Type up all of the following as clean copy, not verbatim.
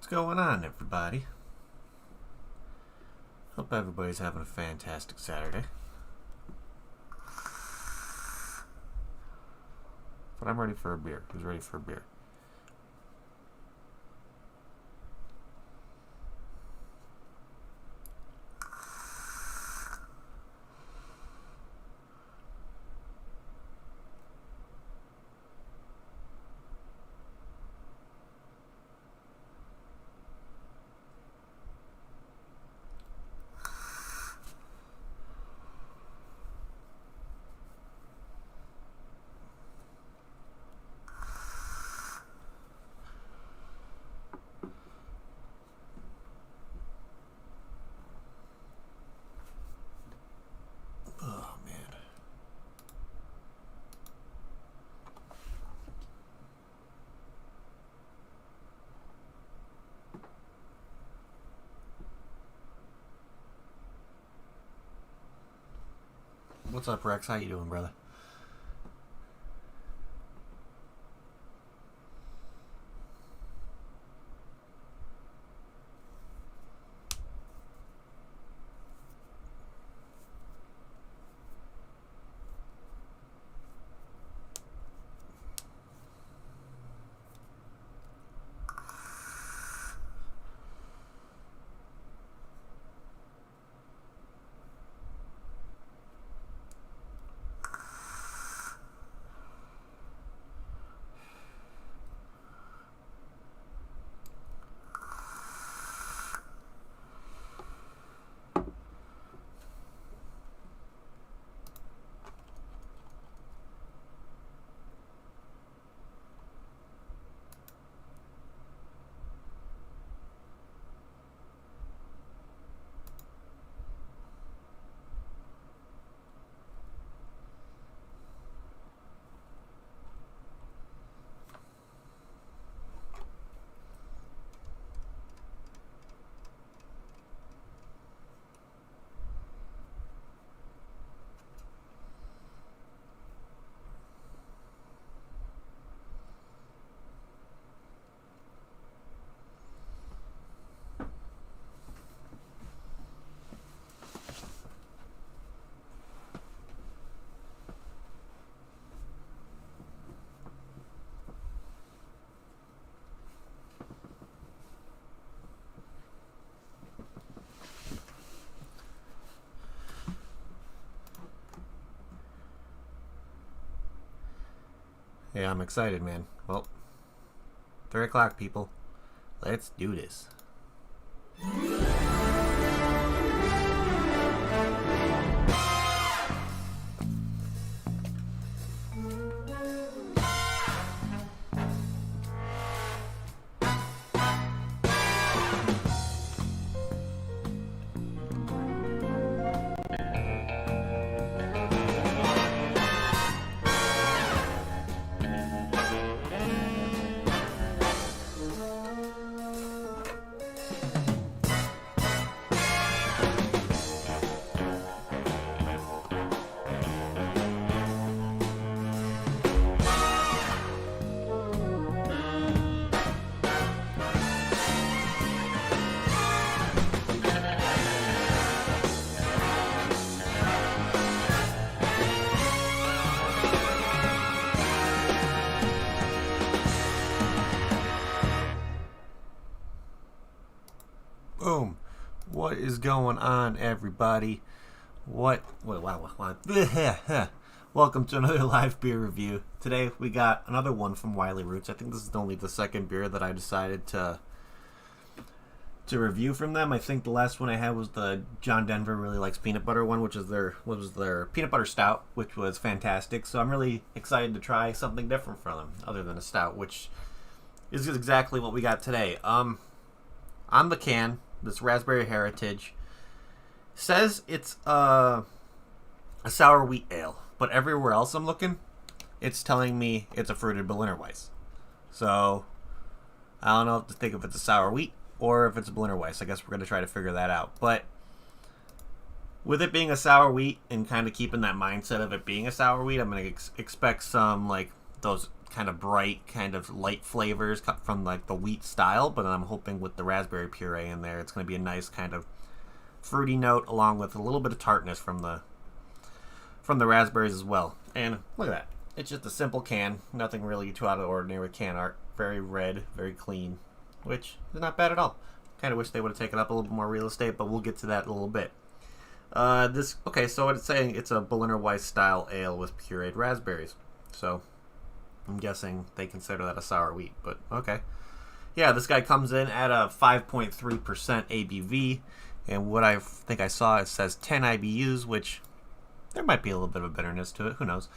What's going on, everybody? Hope everybody's having a fantastic Saturday. But I'm ready for a beer. Who's ready for a beer? Oh, man. What's up, Rex? How you doing, brother? Yeah, I'm excited, man. Well, 3 o'clock, people. Let's do this. Boom. What is going on, everybody? Wow. Welcome to another live beer review. Today we got another one from Wiley Roots. I think this is only the second beer that I decided to review from them. I think the last one I had was the John Denver Really Likes Peanut Butter one, which was their peanut butter stout, which was fantastic. So I'm really excited to try something different from them other than a stout, which is exactly what we got today. On the can, this Raspberry Heritage says it's a sour wheat ale, but everywhere else I'm looking, it's telling me it's a fruited Berliner Weiss. So I don't know if to think if it's a sour wheat or if it's a Berliner Weiss. I guess we're going to try to figure that out. But with it being a sour wheat and kind of keeping that mindset of it being a sour wheat, I'm going to expect some like those kind of bright, kind of light flavors from like the wheat style, but I'm hoping with the raspberry puree in there, it's going to be a nice kind of fruity note along with a little bit of tartness from the raspberries as well. And look at that. It's just a simple can, nothing really too out of the ordinary with can art. Very red, very clean, which is not bad at all. Kind of wish they would have taken up a little bit more real estate, but we'll get to that in a little bit. So what it's saying, it's a Berliner Weiss style ale with pureed raspberries. So I'm guessing they consider that a sour wheat, but okay. Yeah, this guy comes in at a 5.3% ABV, and what I think I saw, it says 10 IBUs, which there might be a little bit of a bitterness to it, who knows.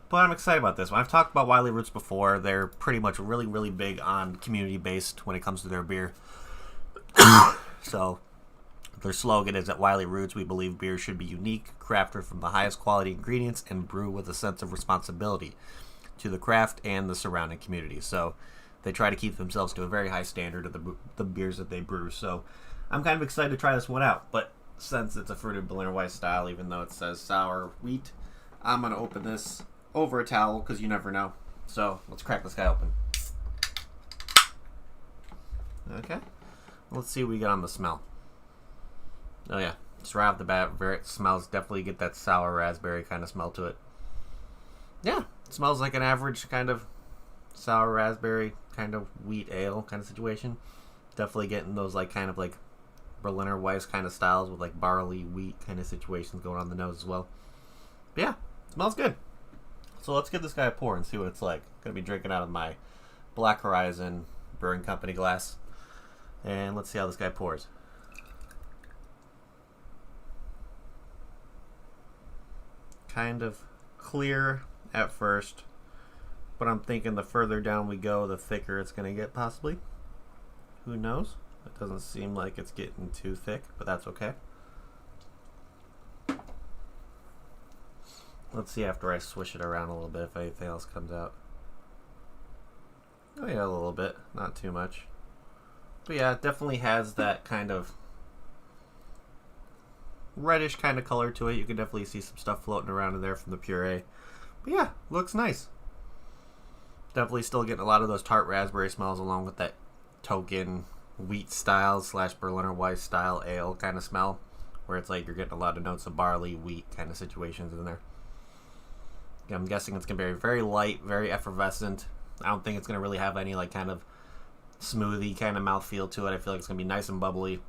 But I'm excited about this one. I've talked about Wiley Roots before. They're pretty much really, really big on community-based when it comes to their beer. So their slogan is, at Wiley Roots, we believe beer should be unique, crafted from the highest quality ingredients, and brew with a sense of responsibility to the craft and the surrounding community. So they try to keep themselves to a very high standard of the beers that they brew. So I'm kind of excited to try this one out. But since it's a fruited Berliner Weiss style, even though it says sour wheat, I'm going to open this over a towel because you never know. So let's crack this guy open. Okay. Let's see what we get on the smell. Oh yeah, just right off the bat, it smells, definitely get that sour raspberry kind of smell to it. Yeah, it smells like an average kind of sour raspberry kind of wheat ale kind of situation. Definitely getting those like kind of like Berliner Weiss kind of styles with like barley wheat kind of situations going on the nose as well. But yeah, it smells good. So let's give this guy a pour and see what it's like. Gonna be drinking out of my Black Horizon Brewing Company glass. And let's see how this guy pours. Kind of clear at first, but I'm thinking the further down we go, the thicker it's going to get possibly. Who knows? It doesn't seem like it's getting too thick, but that's okay. Let's see after I swish it around a little bit if anything else comes out. Oh yeah, a little bit, not too much. But yeah, it definitely has that kind of reddish kind of color to it. You can definitely see some stuff floating around in there from the puree. But yeah, looks nice. Definitely still getting a lot of those tart raspberry smells along with that token wheat style / Berliner Weiss style ale kind of smell, where it's like you're getting a lot of notes of barley, wheat kind of situations in there. Yeah, I'm guessing it's going to be very light, very effervescent. I don't think it's going to really have any like kind of smoothie kind of mouthfeel to it. I feel like it's going to be nice and bubbly,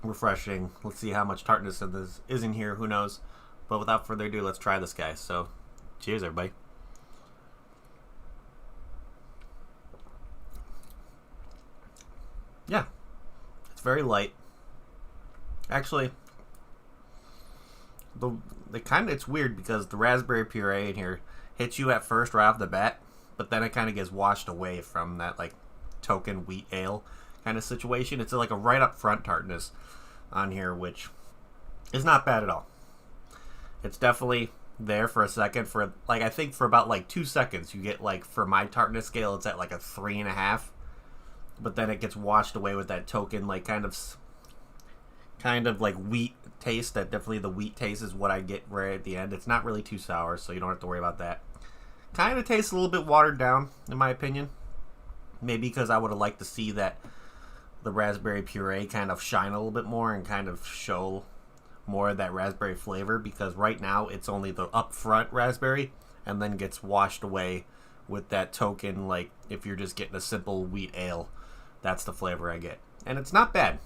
refreshing. Let's see how much tartness of this is in here. Who knows? But without further ado, let's try this guy. So, cheers, everybody. Yeah, it's very light. Actually, it's weird because the raspberry puree in here hits you at first right off the bat, but then it kind of gets washed away from that like token wheat ale kind of situation. It's like a right up front tartness on here, which is not bad at all. It's definitely there for a second. For like, I think for about like 2 seconds, you get like, for my tartness scale, it's at like a 3.5, but then it gets washed away with that token like kind of like wheat taste. That definitely the wheat taste is what I get right at the end. It's not really too sour, so you don't have to worry about that. Kind of tastes a little bit watered down in my opinion. Maybe because I would have liked to see that the raspberry puree kind of shine a little bit more and kind of show more of that raspberry flavor, because right now it's only the upfront raspberry and then gets washed away with that token, like if you're just getting a simple wheat ale, that's the flavor I get. And it's not bad.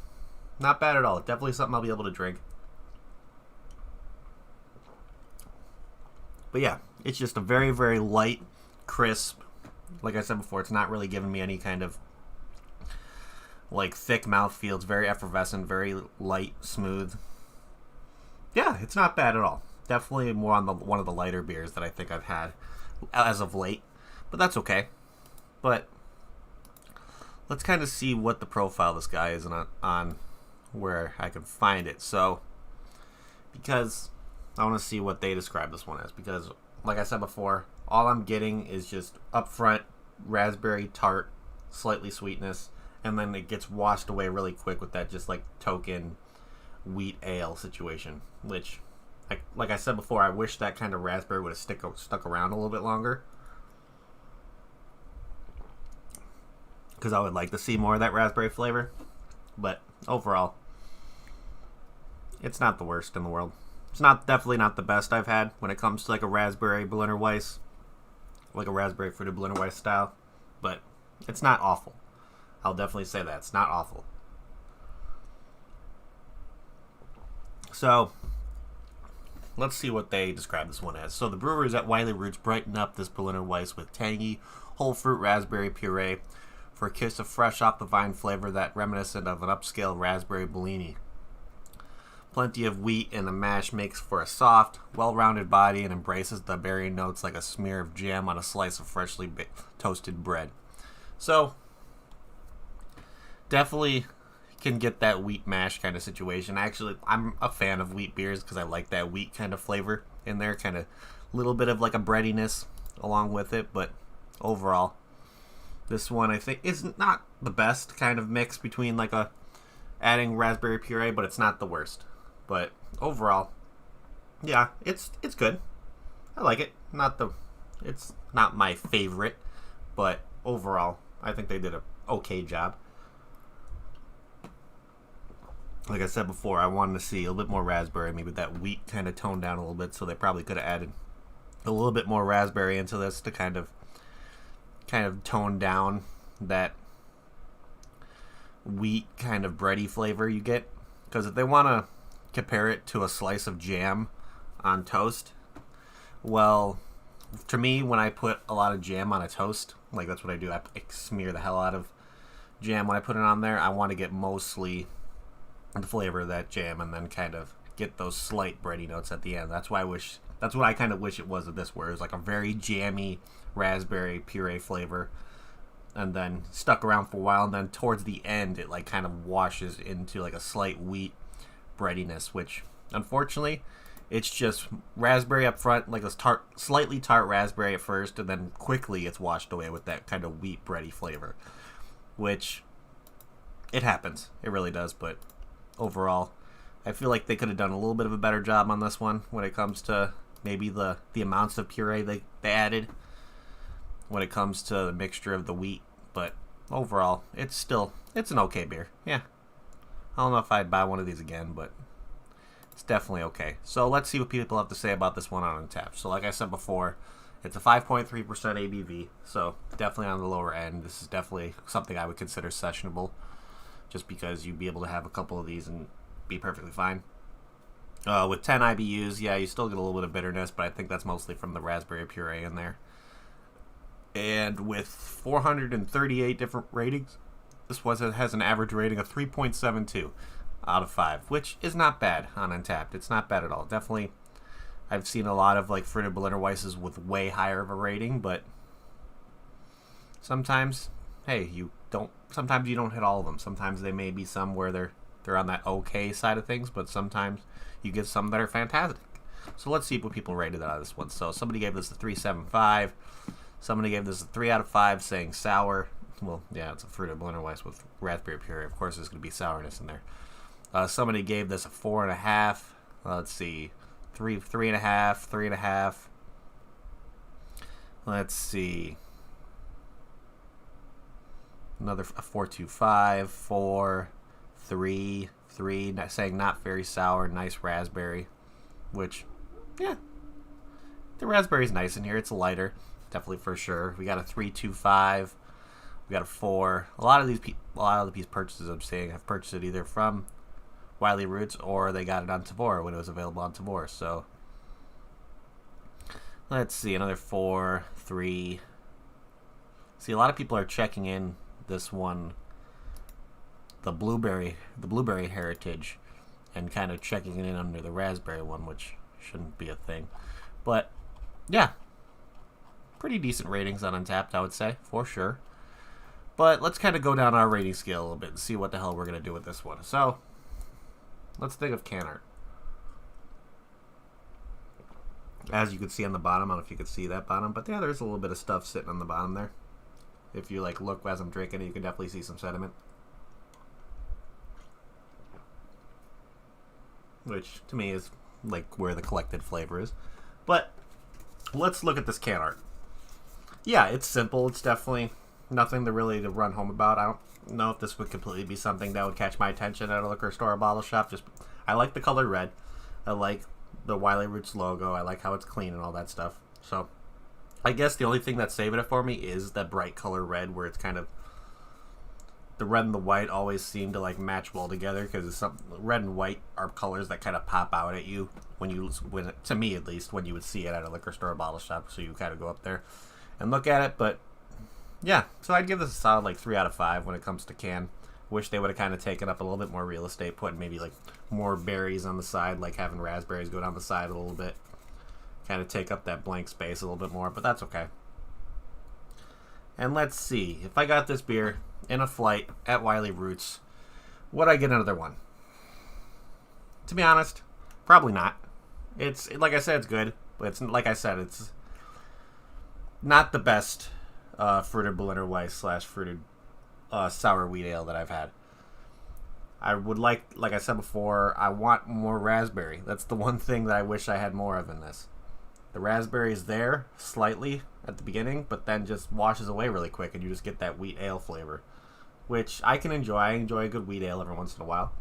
Not bad at all. Definitely something I'll be able to drink. But yeah, it's just a very, very light, crisp. Like I said before, it's not really giving me any kind of like thick mouthfeel. It's very effervescent, very light, smooth. Yeah, it's not bad at all. Definitely more on one of the lighter beers that I think I've had as of late. But that's okay. But let's kind of see what the profile of this guy is on where I can find it. So, because I want to see what they describe this one as. Because, like I said before, all I'm getting is just upfront raspberry tart, slightly sweetness, and then it gets washed away really quick with that just like token wheat ale situation. Which, like I said before, I wish that kind of raspberry would have stuck around a little bit longer. because I would like to see more of that raspberry flavor. But overall, it's not the worst in the world. It's definitely not the best I've had when it comes to like a raspberry Berliner Weiss, like a raspberry fruited Berliner Weiss style. But it's not awful. I'll definitely say that. It's not awful. So, let's see what they describe this one as. So, the brewers at Wiley Roots brighten up this Berliner Weiss with tangy, whole fruit raspberry puree for a kiss of fresh off the vine flavor that reminiscent of an upscale raspberry Bellini. Plenty of wheat in the mash makes for a soft, well-rounded body and embraces the berry notes like a smear of jam on a slice of freshly toasted bread. So, definitely can get that wheat mash kind of situation. Actually, I'm a fan of wheat beers because I like that wheat kind of flavor in there, kind of a little bit of like a breadiness along with it. But overall, this one I think is not the best kind of mix between like a adding raspberry puree, but it's not the worst. But overall, yeah, it's good. I like it. It's not my favorite, but overall, I think they did a okay job. Like I said before, I wanted to see a little bit more raspberry, maybe that wheat kind of toned down a little bit, so they probably could have added a little bit more raspberry into this to kind of tone down that wheat kind of bready flavor you get. Because if they want to compare it to a slice of jam on toast, well, to me, when I put a lot of jam on a toast, like that's what I do, I smear the hell out of jam when I put it on there. I want to get mostly the flavor of that jam and then kind of get those slight bready notes at the end. That's what I kind of wish it was of this, where it was like a very jammy raspberry puree flavor and then stuck around for a while, and then towards the end it like kind of washes into like a slight wheat breadiness, which unfortunately it's just raspberry up front, like a slightly tart raspberry at first, and then quickly it's washed away with that kind of wheat bready flavor, which it happens. It really does. But overall, I feel like they could have done a little bit of a better job on this one when it comes to maybe the amounts of puree they added when it comes to the mixture of the wheat. But overall, it's an okay beer. Yeah. I don't know if I'd buy one of these again, but it's definitely okay. So let's see what people have to say about this one on Untappd. So like I said before, it's a 5.3% ABV, so definitely on the lower end. This is definitely something I would consider sessionable, just because you'd be able to have a couple of these and be perfectly fine. With 10 IBUs, yeah, you still get a little bit of bitterness, but I think that's mostly from the raspberry puree in there. And with 438 different ratings, this has an average rating of 3.72 out of 5, which is not bad on Untappd. It's not bad at all. Definitely, I've seen a lot of like fruited Berliner Weisses with way higher of a rating, but sometimes, hey, sometimes you don't hit all of them. Sometimes they may be some where they're on that okay side of things, but sometimes you get some that are fantastic. So let's see what people rated out of this one. So somebody gave this a 3.75. Somebody gave this a 3 out of 5, saying sour. Well, yeah, it's a fruited Berliner Weiss with raspberry puree. Of course, there's going to be sourness in there. Somebody gave this a 4.5. Let's see, 3.5, 3.5. Let's see. Another a 4.25, 4, 3, saying not very sour, nice raspberry, which, yeah, the raspberry's nice in here. It's lighter, definitely for sure. We got a 3.25. We got a 4. A lot of these purchases I'm seeing have purchased it either from Wiley Roots or they got it on Tavour when it was available on Tavour. So let's see, another 4, 3. See, a lot of people are checking in this one, the blueberry heritage, and kind of checking it in under the raspberry one, which shouldn't be a thing. But yeah, pretty decent ratings on Untappd, I would say, for sure. But let's kind of go down our rating scale a little bit and see what the hell we're going to do with this one. So, let's think of can art. As you can see on the bottom, I don't know if you can see that bottom, but yeah, there's a little bit of stuff sitting on the bottom there. If you like look as I'm drinking it, you can definitely see some sediment. Which, to me, is like where the collected flavor is. But, let's look at this can art. Yeah, it's simple. It's definitely Nothing to really to run home about. I don't know if this would completely be something that would catch my attention at a liquor store or bottle shop. Just I like the color red. I like the Wiley Roots logo. I like how it's clean and all that stuff. So I guess the only thing that's saving it for me is that bright color red, where it's kind of the red and the white always seem to like match well together, because red and white are colors that kind of pop out at you to me at least, when you would see it at a liquor store or bottle shop. So you kind of go up there and look at it. But yeah, so I'd give this a solid like 3 out of 5 when it comes to can. Wish they would have kind of taken up a little bit more real estate, putting maybe like more berries on the side, like having raspberries go down the side a little bit, kind of take up that blank space a little bit more, but that's okay. And let's see, if I got this beer in a flight at Wiley Roots, would I get another one? To be honest, probably not. It's like I said, it's good, but it's like I said, it's not the best fruited Berliner Weiss / fruited sour wheat ale that I've had. I would like I said before, I want more raspberry. That's the one thing that I wish I had more of in this. The raspberry is there slightly at the beginning, but then just washes away really quick, and you just get that wheat ale flavor, which I can enjoy. I enjoy a good wheat ale every once in a while.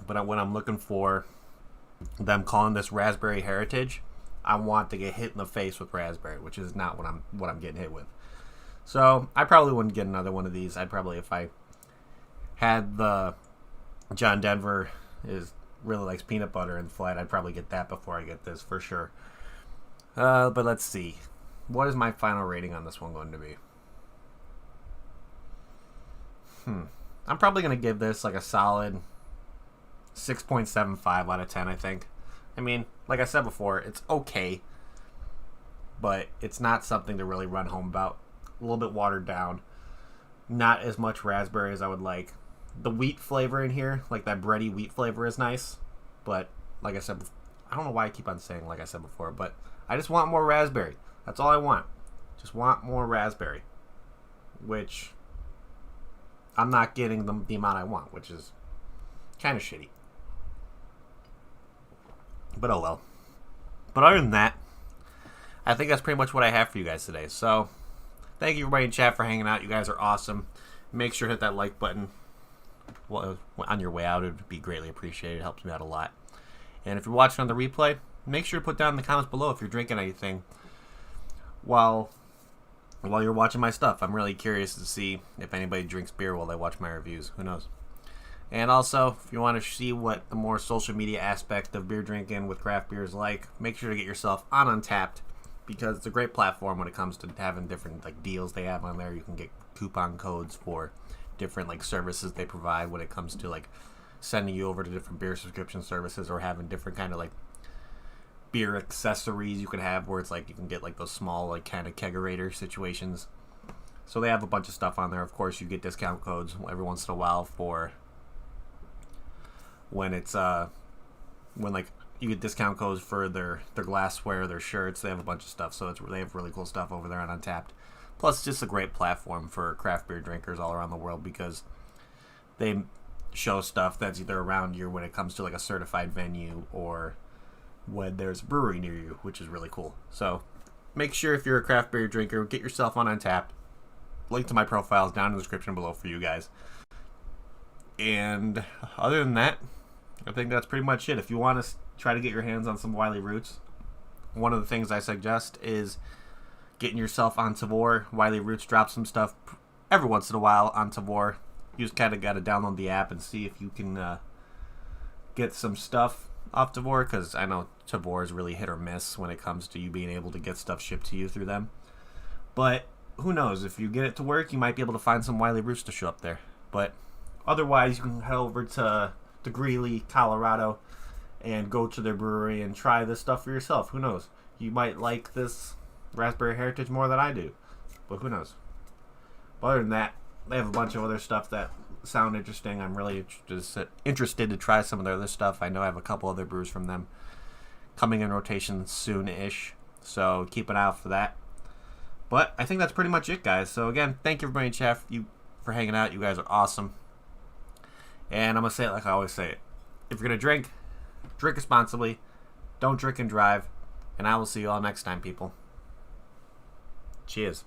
But when I'm looking for them calling this raspberry heritage, I want to get hit in the face with raspberry, which is not what I'm getting hit with. So I probably wouldn't get another one of these. I'd probably, if I had the John Denver really likes peanut butter in flight, I'd probably get that before I get this for sure. But let's see. What is my final rating on this one going to be? I'm probably going to give this like a solid 6.75 out of 10, I think. I mean, like I said before, it's okay, but it's not something to really run home about. A little bit watered down. Not as much raspberry as I would like. The wheat flavor in here, like that bready wheat flavor, is nice, but like I said, I don't know why I keep on saying like I said before, but I just want more raspberry. That's all I want. Just want more raspberry, which I'm not getting the amount I want, which is kind of shitty. But oh well. But other than that, I think that's pretty much what I have for you guys today. So thank you everybody in chat for hanging out. You guys are awesome. Make sure to hit that like button on your way out. It would be greatly appreciated. It helps me out a lot. And if you're watching on the replay, make sure to put down in the comments below if you're drinking anything while you're watching my stuff. I'm really curious to see if anybody drinks beer while they watch my reviews. Who knows? And also, if you want to see what the more social media aspect of beer drinking with craft beer is like, make sure to get yourself on Untappd, because it's a great platform when it comes to having different like deals they have on there. You can get coupon codes for different like services they provide when it comes to like sending you over to different beer subscription services, or having different kind of like beer accessories you can have, where it's like you can get like those small like kind of kegerator situations. So they have a bunch of stuff on there. Of course, you get discount codes every once in a while for when it's when like you get discount codes for their glassware, their shirts. They have a bunch of stuff, so they have really cool stuff over there on Untappd. Plus, it's just a great platform for craft beer drinkers all around the world, because they show stuff that's either around you when it comes to like a certified venue, or when there's a brewery near you, which is really cool. So make sure, if you're a craft beer drinker, get yourself on Untappd. Link to my profile is down in the description below for you guys. And other than that, I think that's pretty much it. If you want to try to get your hands on some Wiley Roots, one of the things I suggest is getting yourself on Tavour. Wiley Roots drops some stuff every once in a while on Tavour. You just kind of got to download the app and see if you can get some stuff off Tavour, because I know Tavour is really hit or miss when it comes to you being able to get stuff shipped to you through them. But who knows, if you get it to work, you might be able to find some Wiley Roots to show up there. But otherwise, you can head over to Greeley, Colorado, and go to their brewery and try this stuff for yourself. Who knows? You might like this Raspberry Heritage more than I do, but who knows? But other than that, they have a bunch of other stuff that sound interesting. I'm really interested to try some of their other stuff. I know I have a couple other brews from them coming in rotation soon-ish, so keep an eye out for that. But I think that's pretty much it, guys. So again, thank you everybody in chat for hanging out. You guys are awesome. And I'm going to say it like I always say it. If you're going to drink responsibly. Don't drink and drive. And I will see you all next time, people. Cheers.